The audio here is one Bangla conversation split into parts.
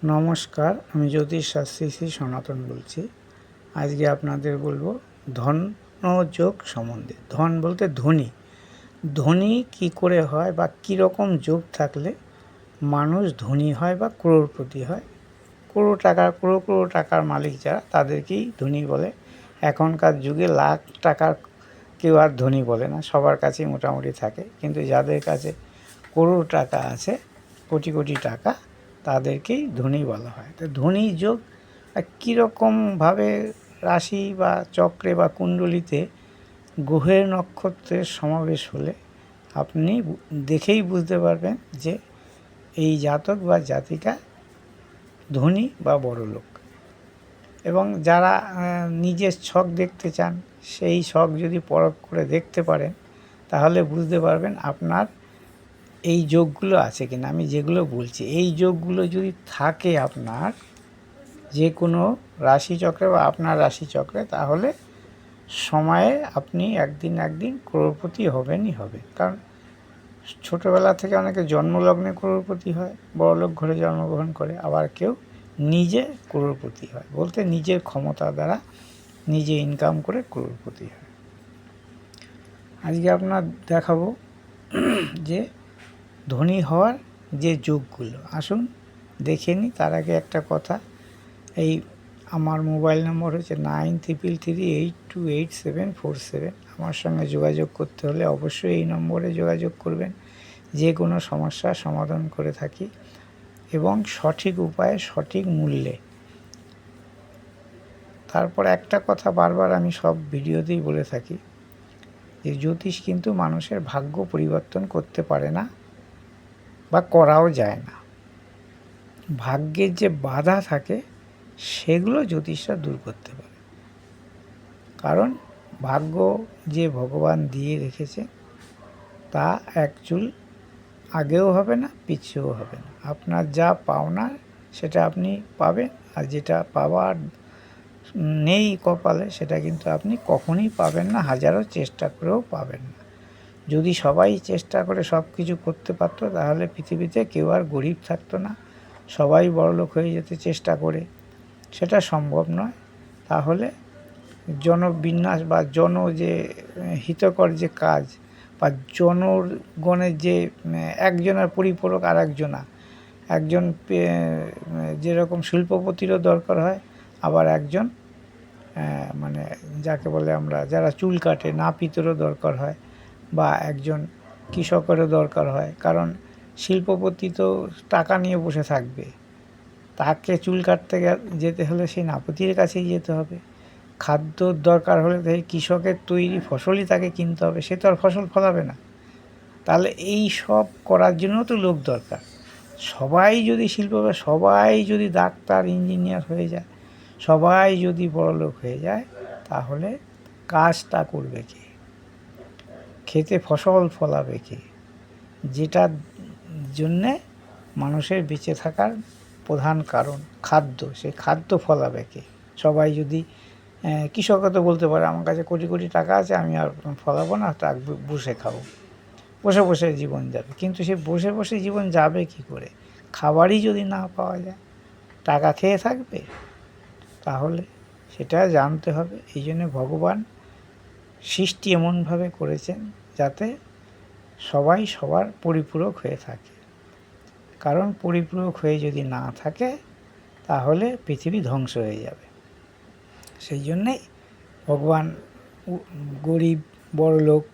নমস্কার, আমি জ্যোতিষ শাস্ত্রী শ্রী সনাতন বলছি। আজকে আপনাদের বলবো ধনযোগ সম্বন্ধে। ধন বলতে ধনী। ধনী কী করে হয় বা কীরকম যোগ থাকলে মানুষ ধনী হয় বা ক্রোড়পতি হয়। ক্রোড় টাকার মালিক যারা তাদেরকেই ধনী বলে। এখনকার যুগে লাখ টাকার কেউ আর ধনী বলে না, সবার কাছেই মোটামুটি থাকে। কিন্তু যাদের কাছে করোড় টাকা আছে, কোটি কোটি টাকা, তাদেরকেই ধনী বলা হয়। তো ধনী যোগ কীরকমভাবে রাশি বা চক্রে বা কুণ্ডলিতে গ্রহের নক্ষত্রের সমাবেশ হলে আপনি দেখেই বুঝতে পারবেন যে এই জাতক বা জাতিকা ধনী বা বড়লোক। এবং যারা নিজের ছক দেখতে চান, সেই ছক যদি পরখ করে দেখতে পারেন তাহলে বুঝতে পারবেন আপনার এই যোগগুলো আছে কিনা। আমি যেগুলো বলছি এই যোগগুলো যদি থাকে আপনার যে কোনো রাশিচক্রে বা আপনার রাশিচক্রে, তাহলে সময়ে আপনি একদিন ক্রোড়পতি হবেনই হবেন। কারণ ছোটোবেলা থেকে অনেকে জন্মলগ্নে ক্রোড়পতি হয়, বড়লোক ঘরে জন্মগ্রহণ করে। আবার কেউ নিজে ক্রোড়পতি হয়, বলতে নিজের ক্ষমতা দ্বারা নিজে ইনকাম করে ক্রোড়পতি হয়। আজকে আপনার দেখাবো যে ধনী হওয়ার যে যোগগুলো। আসুন দেখে নিই। তার আগে একটা কথা, এই আমার মোবাইল নম্বর হচ্ছে 9333828747। আমার সঙ্গে যোগাযোগ করতে হলে অবশ্যই এই নম্বরে যোগাযোগ করবেন। যে কোনো সমস্যার সমাধান করে থাকি এবং সঠিক উপায়ে সঠিক মূল্যে। তারপর একটা কথা বারবার আমি সব ভিডিওতেই বলে থাকি যে জ্যোতিষ কিন্তু মানুষের ভাগ্য পরিবর্তন করতে পারে না বা করাও যায় না। ভাগ্যের যে বাধা থাকে সেগুলো জ্যোতিষরা দূর করতে পারে। কারণ ভাগ্য যে ভগবান দিয়ে রেখেছে তা এক চুল আগেও হবে না, পিছিয়েও হবে না। আপনার যা পাওনা সেটা আপনি পাবেন, আর যেটা পাওয়ার নেই কপালে সেটা কিন্তু আপনি কখনই পাবেন না, হাজারো চেষ্টা করেও পাবেন না। যদি সবাই চেষ্টা করে সব কিছু করতে পারতো তাহলে পৃথিবীতে কেউ আর গরিব থাকতো না, সবাই বড়লোক হয়ে যেতে চেষ্টা করে। সেটা সম্ভব নয়। তাহলে জনবিন্যাস বা যে হিতকর যে কাজ বা জনগণের যে একজনের পরিপূরক আর একজন যেরকম শিল্পপতিরও দরকার হয়, আবার একজন মানে যাকে বলে আমরা যারা চুল কাটে নাপিতেরও দরকার হয়, বা একজন কৃষকেরও দরকার হয়। কারণ শিল্পপতি তো টাকা নিয়ে বসে থাকবে, তাকে চুল কাটতে যেতে হলে সেই নাপিতের কাছেই যেতে হবে। খাদ্যর দরকার হলে তাই কৃষকের তৈরি ফসলই তাকে কিনতে হবে, সে তো আর ফসল ফলাবে না। তাহলে এই সব করার জন্য তো লোক দরকার। সবাই যদি সবাই যদি ডাক্তার ইঞ্জিনিয়ার হয়ে যায়, সবাই যদি বড়লোক হয়ে যায়, তাহলে কাজটা করবে কে? খেতে ফসল ফলাবে কে? যেটার জন্যে মানুষের বেঁচে থাকার প্রধান কারণ খাদ্য, সেই খাদ্য ফলাবে কে? সবাই যদি কৃষকও তো বলতে পারে আমার কাছে কোটি কোটি টাকা আছে, আমি আর ফলাবো না, বসে খাবো, বসে বসে জীবন যাবে। কিন্তু সে বসে বসে জীবন যাবে কি করে? খাবারই যদি না পাওয়া যায়, টাকা খেয়ে থাকবে? তাহলে সেটা জানতে হবে। এই জন্য ভগবান সৃষ্টি এমনভাবে করেছেন যাতে সবাই সবার পরিপূরক হয়ে থাকে। কারণ পরিপূরক হয়ে যদি না থাকে তাহলে পৃথিবী ধ্বংস হয়ে যাবে। সেই জন্যেই ভগবান গরিব বড়লোক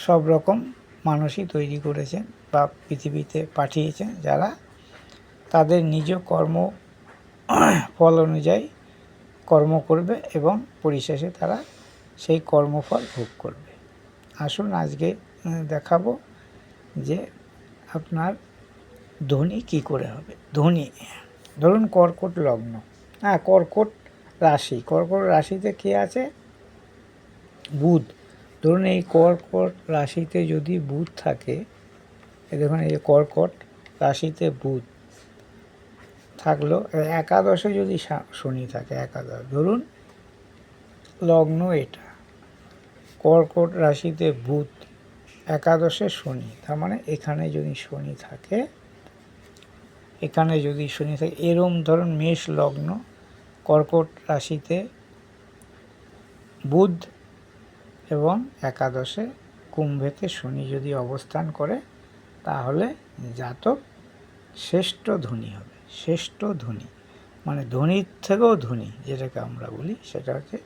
সব রকম মানুষই তৈরি করেছেন বা পৃথিবীতে পাঠিয়েছেন, যারা তাদের নিজ কর্ম ফল অনুযায়ী কর্ম করবে এবং পরিশেষে তারা সেই কর্মফল ভোগ করবে। আসুন আজকে দেখাবো যে আপনার ধনী কী করে হবে। ধনী ধরুন কর্কট লগ্ন, কর্কট রাশিতে কে আছে? বুধ। ধরুন এই কর্কট রাশিতে যদি বুধ থাকে, দেখুন এই কর্কট রাশিতে বুধ থাকলো, একাদশে যদি শনি থাকে, ধরুন লগ্ন এটা, কর্কট রাশিতে বুধ, একাদশে শনি, তার মানে এখানে যদি শনি থাকে, এখানে যদি শনি থাকে, এরম ধরুন মেষ লগ্ন, কর্কট রাশিতে বুধ এবং একাদশে কুম্ভেতে শনি যদি অবস্থান করে, তাহলে জাতক শ্রেষ্ঠ ধনী হবে। শ্রেষ্ঠ ধনী মানে ধনীর থেকেও ধনী, যেটাকে আমরা বলি সেটা হচ্ছে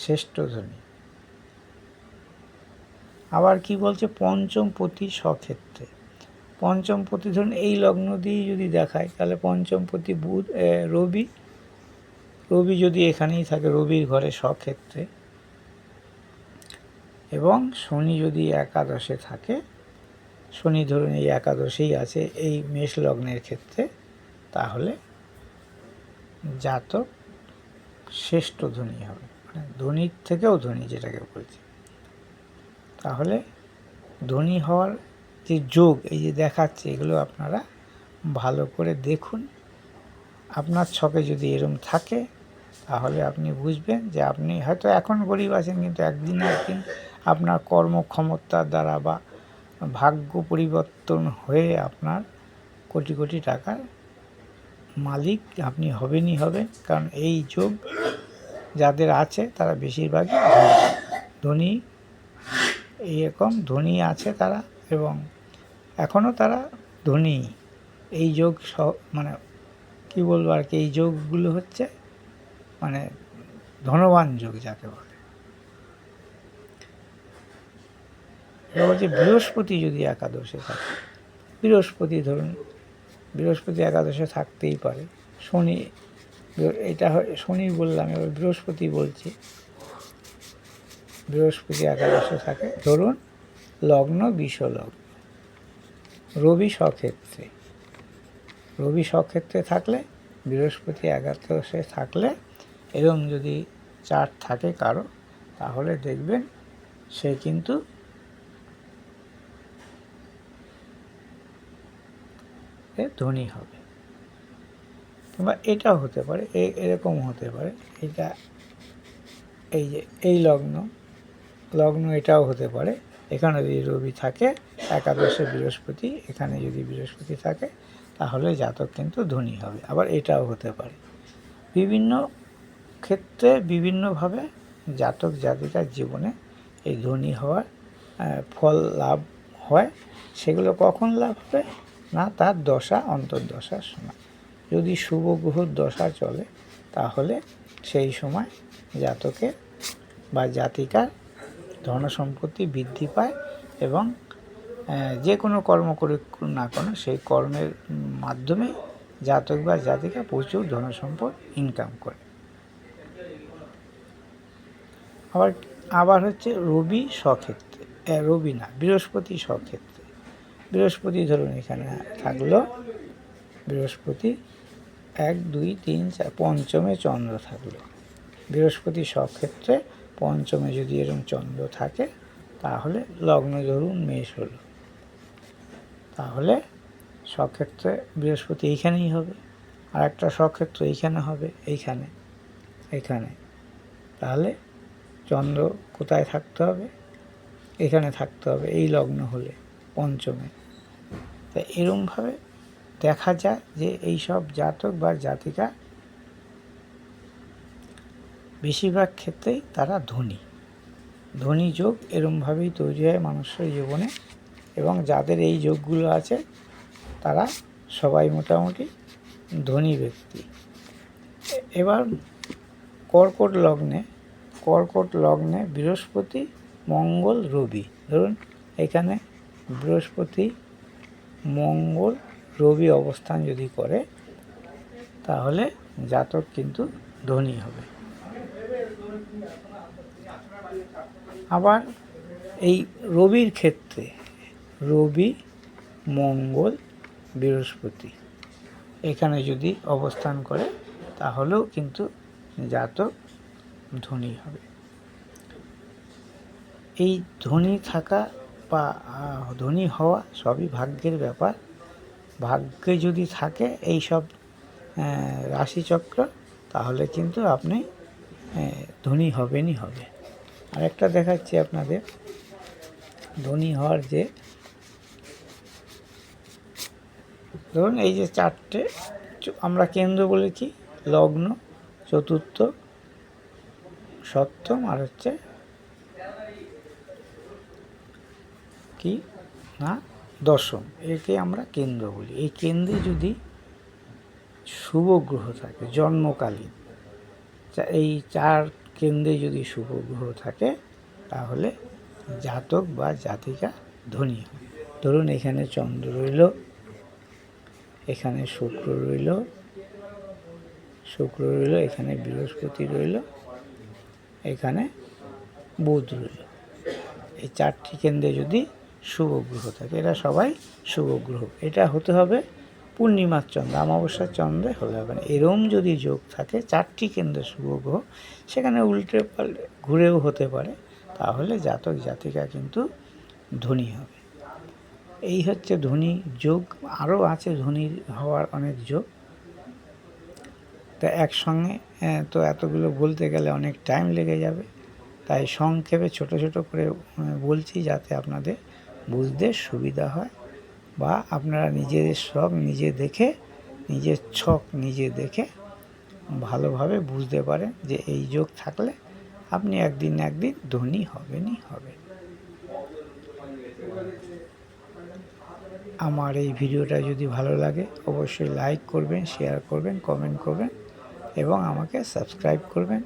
শ্রেষ্ঠ ধনী। আবার কি বলছে, পঞ্চম পতি স্বক্ষেত্রে। পঞ্চম পতি ধরুন এই লগ্ন দিয়ে যদি দেখায়, তাহলে পঞ্চম পতি বুধ রবি, রবি যদি এখানেই থাকে, রবির ঘরে স্বক্ষেত্রে, এবং শনি যদি একাদশে থাকে, শনি ধরুন এই একাদশেই আছে এই মেষ লগ্নের ক্ষেত্রে, তাহলে জাতক শ্রেষ্ঠ ধনী হবে, মানে ধনীর থেকেও ধনী যেটাকে বলছে। তাহলে ধনী হওয়ার যে যোগ এই যে দেখাচ্ছে, এগুলো আপনারা ভালো করে দেখুন। আপনার ছকে যদি এরম থাকে, তাহলে আপনি বুঝবেন যে আপনি হয়তো এখন গরিব আছেন, কিন্তু একদিন না একদিন আপনার কর্মক্ষমতার দ্বারা বা ভাগ্য পরিবর্তন হয়ে আপনার কোটি কোটি টাকার মালিক আপনি হবেনই হবেন। কারণ এই যোগ যাদের আছে তারা বেশিরভাগই ধনী, এইরকম ধনী আছে তারা, এবং এখনও তারা ধনী। এই যোগ মানে কি বলবো আর কি, এই যোগগুলো হচ্ছে মানে ধনবান যোগ যাকে বলে। এবার বলছে বৃহস্পতি যদি একাদশে থাকে, বৃহস্পতি ধরুন বৃহস্পতি একাদশে থাকতেই পারে, শনি, এটা শনি বললাম, এবার বৃহস্পতি বলছি। বৃহস্পতি একাদশে থাকে, ধরুন লগ্ন বিষলগ্ন, রবি স্বক্ষেত্রে, রবি স্বক্ষেত্রে থাকলে, বৃহস্পতি একাদশে থাকলে, এরকম যদি চার্ট থাকে কারো, তাহলে দেখবেন সে কিন্তু ধনী হবে। কিংবা এটাও হতে পারে, এরকম হতে পারে, এটা এই যে এই লগ্ন, লগ্ন এটাও হতে পারে, এখানে যদি রবি থাকে, একাদশে বৃহস্পতি, এখানে যদি বৃহস্পতি থাকে, তাহলে জাতক কিন্তু ধনী হবে। আবার এটাও হতে পারে। বিভিন্ন ক্ষেত্রে বিভিন্নভাবে জাতক জাতিকার জীবনে এই ধনী হওয়ার ফল লাভ হয়। সেগুলো কখন লাভ হবে না, তার দশা অন্তর্দশার সময়। যদি শুভ গ্রহর দশা চলে, তাহলে সেই সময় জাতকের বা জাতিকার ধনসম্পত্তি বৃদ্ধি পায়, এবং যে কোনো কর্ম করে না কেন, সেই কর্মের মাধ্যমে জাতক বা জাতিকা প্রচুর ধনসম্পদ ইনকাম করে। আবার হচ্ছে রবি স্বক্ষেত্রে, রবি না, বৃহস্পতি স্বক্ষেত্রে। বৃহস্পতি ধরুন এখানে থাকলো, বৃহস্পতি 1 2 3 4 পঞ্চমে চন্দ্র থাকলো। বৃহস্পতি স্বক্ষেত্রে পঞ্চমে যদি এরকম চন্দ্র থাকে, তাহলে লগ্ন ধরুন মেষ হলো, তাহলে স্বক্ষেত্রে বৃহস্পতি এইখানেই হবে, আর একটা স্বক্ষেত্র এইখানে হবে, এইখানে, এখানে। তাহলে চন্দ্র কোথায় থাকতে হবে, এখানে থাকতে হবে, এই লগ্ন হলে পঞ্চমে। তা এরমভাবে দেখা যায় যে এইসব জাতক বা জাতিকা বেশিরভাগ ক্ষেত্রেই তারা ধনী। ধনী যোগ এরমভাবেই তৈরি হয় মানুষের জীবনে, এবং যাদের এই যোগগুলো আছে তারা সবাই মোটামুটি ধনী ব্যক্তি। এবার কর্কট লগ্নে বৃহস্পতি, মঙ্গল, রবি, ধরুন এখানে বৃহস্পতি, মঙ্গল, রবি অবস্থান যদি করে, তাহলে জাতক কিন্তু ধনী হবে। আবার এই রবির ক্ষেত্রে, রবি, মঙ্গল, বৃহস্পতি এখানে যদি অবস্থান করে, তাহলেও কিন্তু জাতক ধনী হবে। এই ধনী থাকা বা ধনী হওয়া সবই ভাগ্যের ব্যাপার। ভাগ্যে যদি থাকে এই সব রাশিচক্র, তাহলে কিন্তু আপনি ধনী হবেনই হবে। আরেকটা দেখাচ্ছি আপনাদের ধনী হওয়ার যে ধরুন এই যে চারটে আমরা কেন্দ্র বলেছি, লগ্ন, চতুর্থ, সপ্তম, আর হচ্ছে কি না দশম, একে আমরা কেন্দ্র বলি। এই কেন্দ্রে যদি শুভ গ্রহ থাকে জন্মকালীন, এই চার কেন্দ্রে যদি শুভ গ্রহ থাকে তাহলে জাতক বা জাতিকা ধনী হয়। ধরুন এখানে চন্দ্র রইল, এখানে শুক্র রইল, এখানে বৃহস্পতি রইল, এখানে বুধ রইল। এই চারটি কেন্দ্রে যদি শুভ গ্রহ থাকে, এরা সবাই শুভ গ্রহ। এটা হতে হবে পূর্ণিমার চন্দ্র, অমাবস্যার চন্দ্রে হলে হবে না। এরম যদি যোগ থাকে চারটি কেন্দ্রে শুভ গ্রহ, সেখানে উল্টে পাল্টে ঘুরেও হতে পারে, তাহলে জাতক জাতিকা কিন্তু ধনী হবে। এই হচ্ছে ধনী যোগ। আরও আছে ধনী হওয়ার অনেক যোগ, তা একসঙ্গে তো এতগুলো বলতে গেলে অনেক টাইম লেগে যাবে, তাই সংক্ষেপে ছোট ছোট করে বলছি যাতে আপনাদের বুঝতে সুবিধা হয়, বা আপনারা নিজেদের শখ নিজে দেখে, নিজের ছক নিজে দেখে ভালোভাবে বুঝতে পারেন যে এই যোগ থাকলে আপনি একদিন না একদিন ধনী হবেনই হবেন। আমার এই ভিডিওটা যদি ভালো লাগে অবশ্যই লাইক করবেন, শেয়ার করবেন, কমেন্ট করবেন এবং আমাকে সাবস্ক্রাইব করবেন।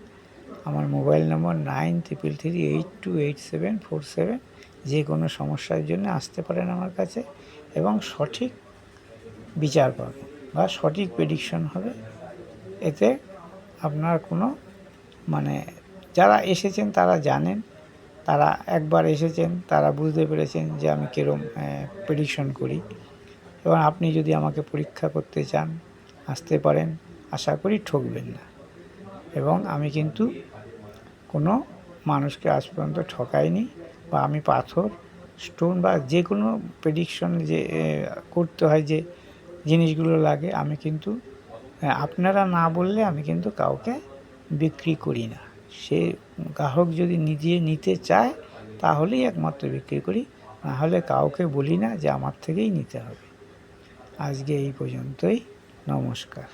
আমার মোবাইল নম্বর 9333828747। যে কোনো সমস্যার জন্য আসতে পারেন আমার কাছে এবং সঠিক বিচার পাবেন বা সঠিক প্রেডিকশন হবে। এতে আপনার কোনো যারা এসেছেন তারা জানেন, তারা একবার এসেছেন, তারা বুঝতে পেরেছেন যে আমি কীরকম প্রেডিকশন করি। এবং আপনি যদি আমাকে পরীক্ষা করতে চান আসতে পারেন, আশা করি ঠকবেন না। এবং আমি কিন্তু কোনো মানুষকে আজ পর্যন্ত ঠকাইনি, বা আমি পাথর, স্টোন বা যে কোনো প্রেডিকশন যে করতে হয় যে জিনিসগুলো লাগে, আমি কিন্তু আপনারা না বললে আমি কিন্তু কাউকে বিক্রি করি না। সে গ্রাহক যদি নিজে নিতে চায় তাহলেই একমাত্র বিক্রি করি, নাহলে কাউকে বলি না যে আমার থেকেই নিতে হবে। আজকে এই পর্যন্তই, নমস্কার।